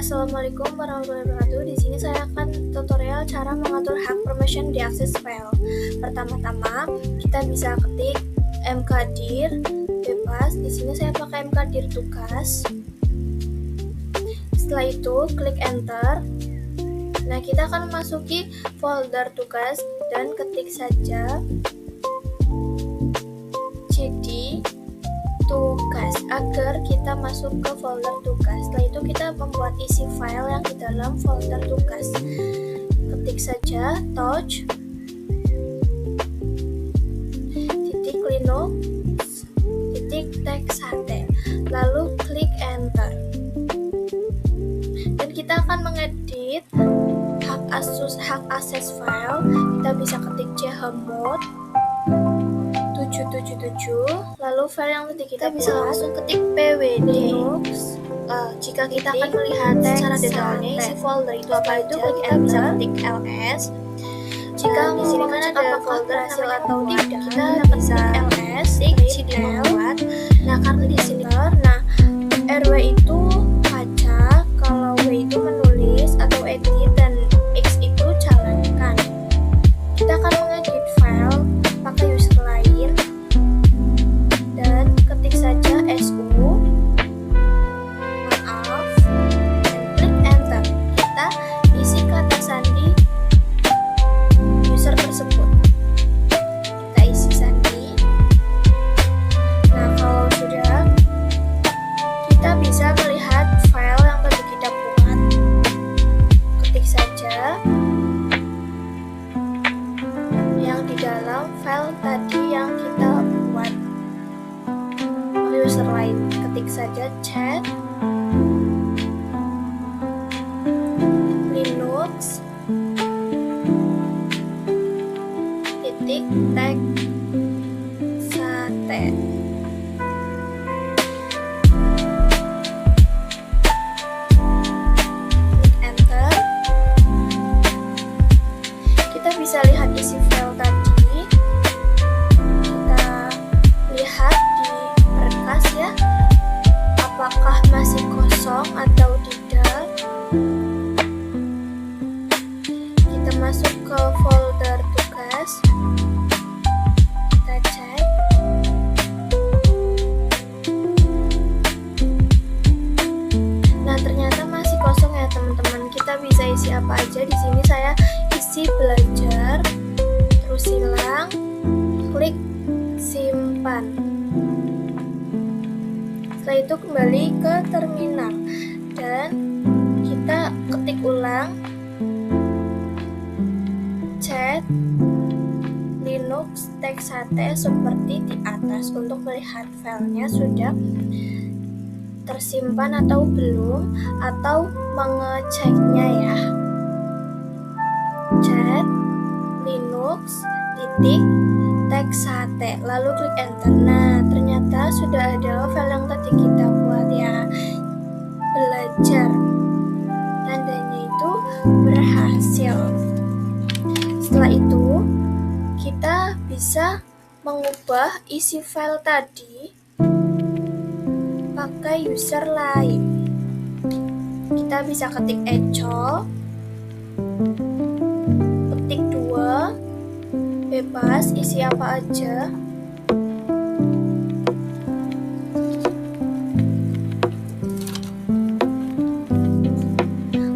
Assalamualaikum warahmatullahi wabarakatuh. Di sini saya akan tutorial cara mengatur hak permission di akses file. Pertama-tama, kita bisa ketik mkdir bebas. Di sini saya pakai mkdir tugas. Setelah itu, klik enter. Nah, kita akan memasuki folder tugas dan ketik saja cd tugas agar kita masuk ke folder tugas. Setelah itu kita membuat isi file yang di dalam folder tugas. Ketik saja touch .linux .txt lalu klik enter. Dan kita akan mengedit hak akses file. Kita bisa ketik chmod 777, lalu file yang tadi kita bisa langsung ketik pwd. Jika kita akan melihat secara detailnya isi folder itu apa aja, kita bisa ketik ls. Jika di sini kan ada folder hasil atau tidak, kita bisa ls membuat. Nah, karena di sini rw itu baca, kalau w itu menulis atau edit, dan x itu jalankan. Kita akan mengedit file pakai user lain dan ketik saja su maaf dan klik enter. Kita isi kata sandi user tersebut. Kita isi sandi. Nah, kalau sudah, kita bisa melihat file yang tadi kita buat. Ketik saja yang di dalam file tadi yang kita buat. User lain, ketik saja chat linux .txt. Enter. Kita bisa lihat isi file tadi. Kita lihat di berkas ya, apakah masih kosong atau tidak. Kita masuk ke folder tugas, kita cek. Nah, ternyata masih kosong ya teman-teman. Kita bisa isi apa aja. Di sini saya isi belajar, terus silang, klik simpan. Setelah itu kembali ke terminal dan kita ketik ulang chat linux .txt seperti di atas untuk melihat filenya sudah tersimpan atau belum, atau mengeceknya ya. Chat linux .txt lalu klik enter. Nah, ternyata sudah ada file yang tadi kita buat ya, belajar. Tandanya itu berhasil. Setelah itu kita bisa mengubah isi file tadi pakai user lain. Kita bisa ketik echo, ketik 2, bebas isi apa aja.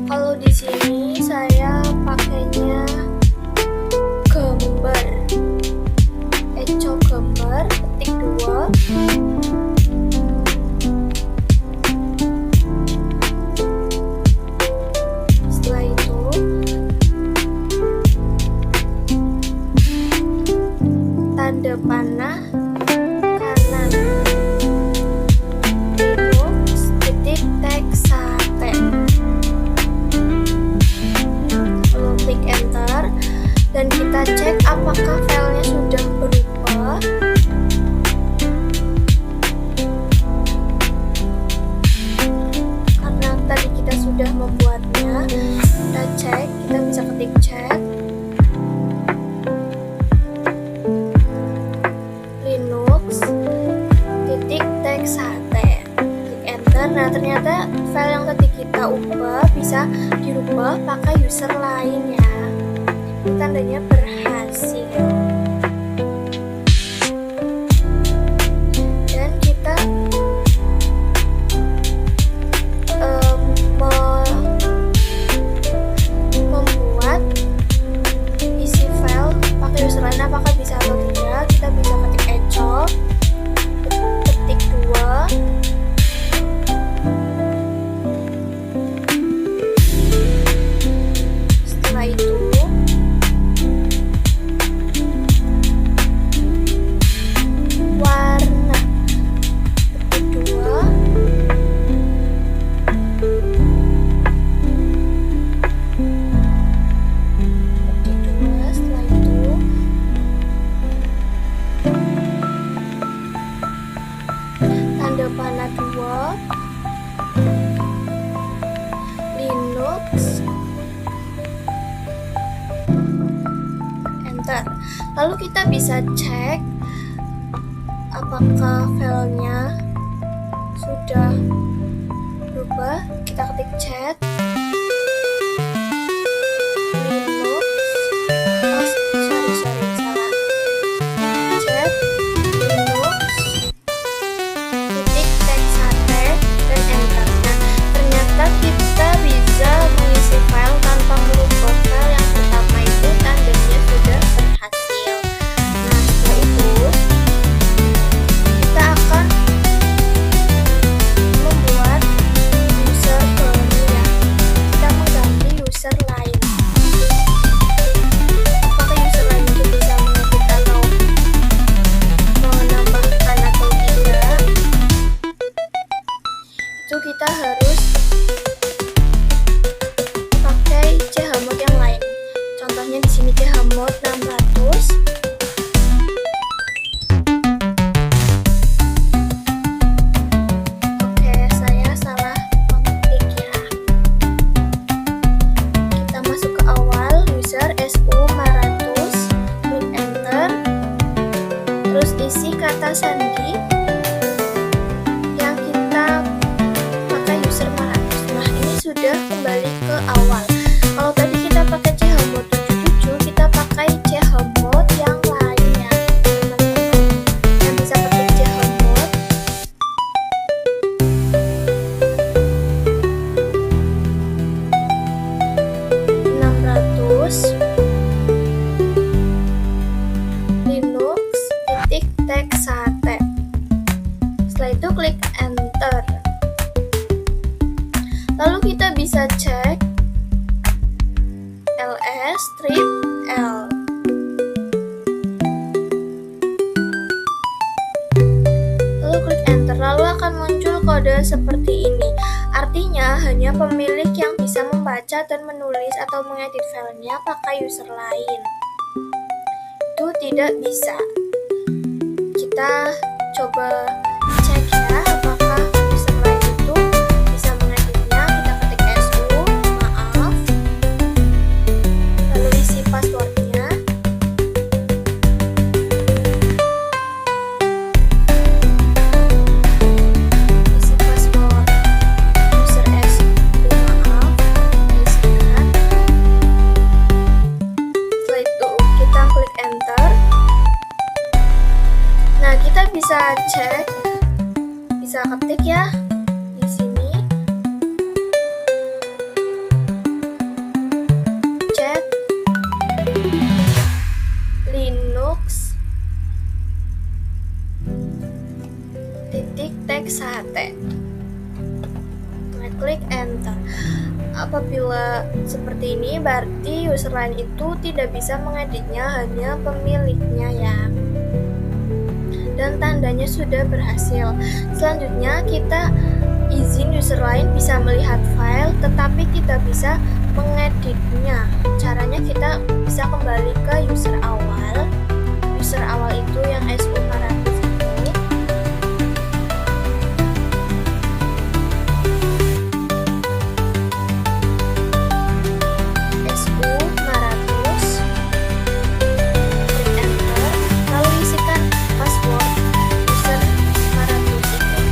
Kalau di sini saya pakainya gambar, echo gambar, ketik 2. Setelah itu tanda panah Karena ternyata file yang tadi kita ubah bisa dirubah pakai user lain ya. Tandanya berhasil. Dan kita membuat isi file pakai user lain apakah bisa atau tidak. Kita bisa ketik ecol, ketik 2, setelah itu warna, ketik 2, ketik 2, setelah itu tanda panah 2, Linux, enter. Lalu kita bisa cek apakah filenya sudah berubah. Kita ketik chat Linux, sorry salah, chat Linux titik teks sate dan enter. Nah, ternyata kita bisa mengisi file tanpa merubah file yang pertama itu, tandanya sudah berhasil. Nah, setelah itu kita akan membuat user baru ya. Kita mengganti user lain. Apakah user lain itu bisa mengedit atau menambahkan atau tidak? Itu kita harus pakai chmod yang lain. Contohnya di sini chmod 600. Oke, saya salah mengetik ya. Kita masuk ke awal, user su500, klik enter, terus isi kata sandi yang kita pakai user 500. Nah, ini sudah kembali ke awal. Kalau tadi kita pakai chmod 77, kita pakai chmod yang lain ya, teman-teman. Yang bisa ketik chmod 600 Linux titik teks sate. Setelah itu klik enter. Lalu kita bisa cek ls strip l. Lalu klik enter. Lalu akan muncul kode seperti ini. Artinya hanya pemilik yang bisa membaca dan menulis atau mengedit filenya pakai user lain. Itu tidak bisa. Kita coba cek ya apakah user lain itu bisa mengeditnya. Kita ketik su, maaf, lalu isi passwordnya. Isi password user su, maaf, isikan. Setelah itu kita klik enter. Nah, kita bisa cek, bisa ketik ya di sini, chat Linux titik teks sate. Nah, klik enter. Apabila seperti ini, berarti user lain itu tidak bisa mengeditnya, hanya pemiliknya ya. Dan tandanya sudah berhasil. Selanjutnya kita izin user lain bisa melihat file tetapi tidak bisa mengeditnya. Caranya kita bisa kembali ke user awal. User awal itu yang su500 itu. su500, klik enter, lalu isikan password user 500 itu.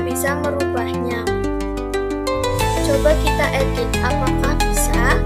bisa merubahnya. Coba kita edit, apakah bisa?